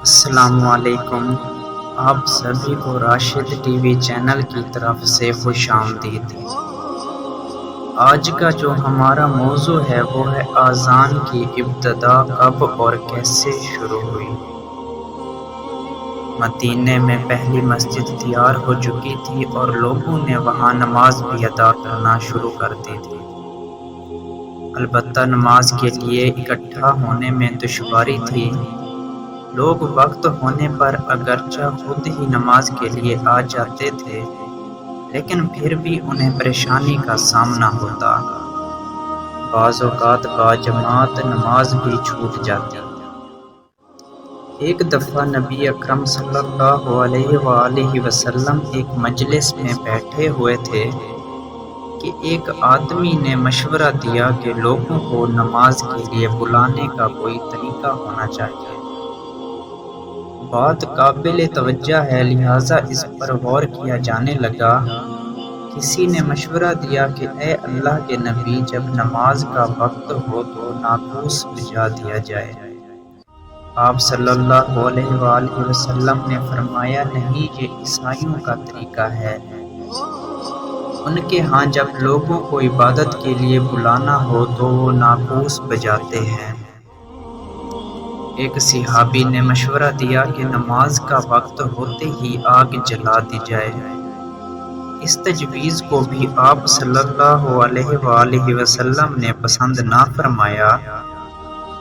السلام علیکم۔ آپ سبھی کو راشد ٹی وی چینل کی طرف سے خوش آمدید۔ آج کا جو ہمارا موضوع ہے وہ ہے اذان کی ابتدا کب اور کیسے شروع ہوئی۔ مدینے میں پہلی مسجد تیار ہو چکی تھی اور لوگوں نے وہاں نماز بھی ادا کرنا شروع کر دی تھی۔ البتہ نماز کے لیے اکٹھا ہونے میں دشواری تھی۔ لوگ وقت ہونے پر اگرچہ خود ہی نماز کے لیے آ جاتے تھے، لیکن پھر بھی انہیں پریشانی کا سامنا ہوتا۔ بعض اوقات باجماعت نماز بھی چھوٹ جاتی۔ ایک دفعہ نبی اکرم صلی اللہ علیہ وآلہ وسلم ایک مجلس میں بیٹھے ہوئے تھے کہ ایک آدمی نے مشورہ دیا کہ لوگوں کو نماز کے لیے بلانے کا کوئی طریقہ ہونا چاہیے۔ بات قابل توجہ ہے، لہٰذا اس پر غور کیا جانے لگا۔ کسی نے مشورہ دیا کہ اے اللہ کے نبی، جب نماز کا وقت ہو تو ناقوس بجا دیا جائے۔ آپ صلی اللہ علیہ وآلہ وسلم نے فرمایا، نہیں، یہ عیسائیوں کا طریقہ ہے۔ ان کے ہاں جب لوگوں کو عبادت کے لیے بلانا ہو تو وہ ناقوس بجاتے ہیں۔ ایک صحابی نے مشورہ دیا کہ نماز کا وقت ہوتے ہی آگ جلا دی جائے۔ اس تجویز کو بھی آپ صلی اللہ علیہ وآلہ وسلم نے پسند نہ فرمایا،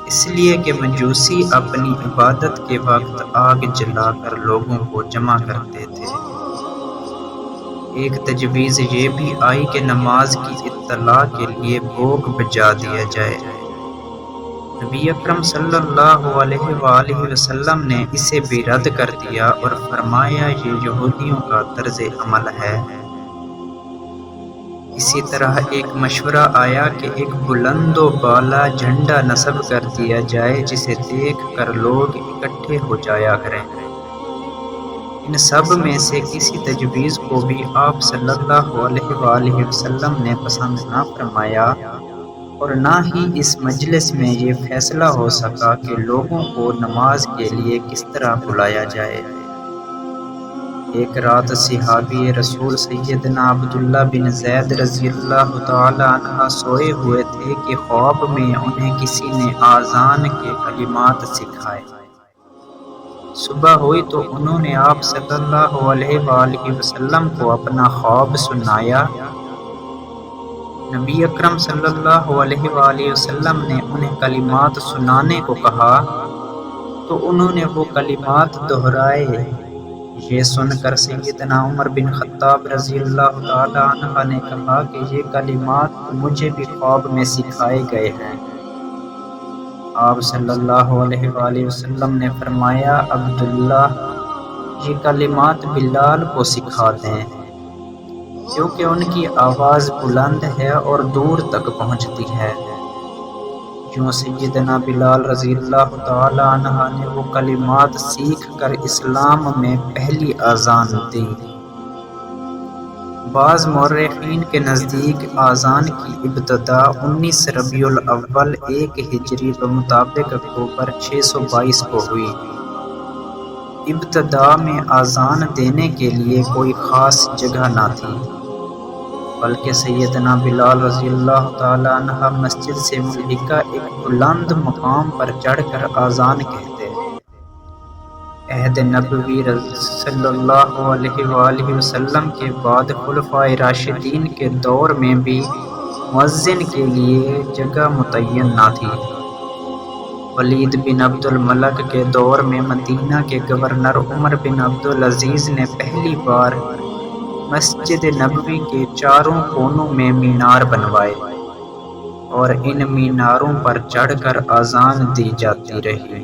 اس لیے کہ مجوسی اپنی عبادت کے وقت آگ جلا کر لوگوں کو جمع کرتے تھے۔ ایک تجویز یہ بھی آئی کہ نماز کی اطلاع کے لیے بھوگ بجا دیا جائے۔ نبی اکرم صلی اللہ علیہ وآلہ وسلم نے اسے بھی رد کر دیا اور فرمایا، یہ یہودیوں کا طرز عمل ہے۔ اسی طرح ایک مشورہ آیا کہ ایک بلند و بالا جھنڈا نصب کر دیا جائے جسے دیکھ کر لوگ اکٹھے ہو جایا کریں۔ ان سب میں سے کسی تجویز کو بھی آپ صلی اللہ علیہ وآلہ وسلم نے پسند نہ فرمایا، اور نہ ہی اس مجلس میں یہ فیصلہ ہو سکا کہ لوگوں کو نماز کے لیے کس طرح بلایا جائے۔ ایک رات صحابی رسول سیدنا عبداللہ بن زید رضی اللہ تعالی عنہ سوئے ہوئے تھے کہ خواب میں انہیں کسی نے اذان کے کلمات سکھائے۔ صبح ہوئی تو انہوں نے آپ صلی اللہ علیہ وآلہ وسلم کو اپنا خواب سنایا۔ نبی اکرم صلی اللہ علیہ وآلہ وسلم نے انہیں کلمات سنانے کو کہا تو انہوں نے وہ کلمات دہرائے۔ یہ سن کر سیدنا عمر بن خطاب رضی اللہ تعالی عنہ نے کہا کہ یہ کلمات مجھے بھی خواب میں سکھائے گئے ہیں۔ آپ صلی اللہ علیہ وآلہ وسلم نے فرمایا، عبداللہ، یہ کلمات بلال کو سکھا دیں، کیونکہ ان کی آواز بلند ہے اور دور تک پہنچتی ہے۔ یوں سیدنا بلال رضی اللہ تعالی عنہ نے وہ کلمات سیکھ کر اسلام میں پہلی اذان دی۔ بعض مورخین کے نزدیک اذان کی ابتدا 19 ربیع الاول 1 ہجری بمطابق اکتوبر 622 کو ہوئی۔ ابتدا میں اذان دینے کے لیے کوئی خاص جگہ نہ تھی، بلکہ سیدنا بلال رضی اللہ تعالی عنہ مسجد سے ملحقہ ایک بلند مقام پر چڑھ کر اذان کہتے۔ عہد نبوی صلی اللہ علیہ وآلہ وسلم کے بعد خلفائے راشدین کے دور میں بھی مؤذن کے لیے جگہ متعین نہ تھی۔ ولید بن عبد الملک کے دور میں مدینہ کے گورنر عمر بن عبد العزیز نے پہلی بار مسجد نبوی کے چاروں کونوں میں مینار بنوائے اور ان میناروں پر چڑھ کر اذان دی جاتی رہی۔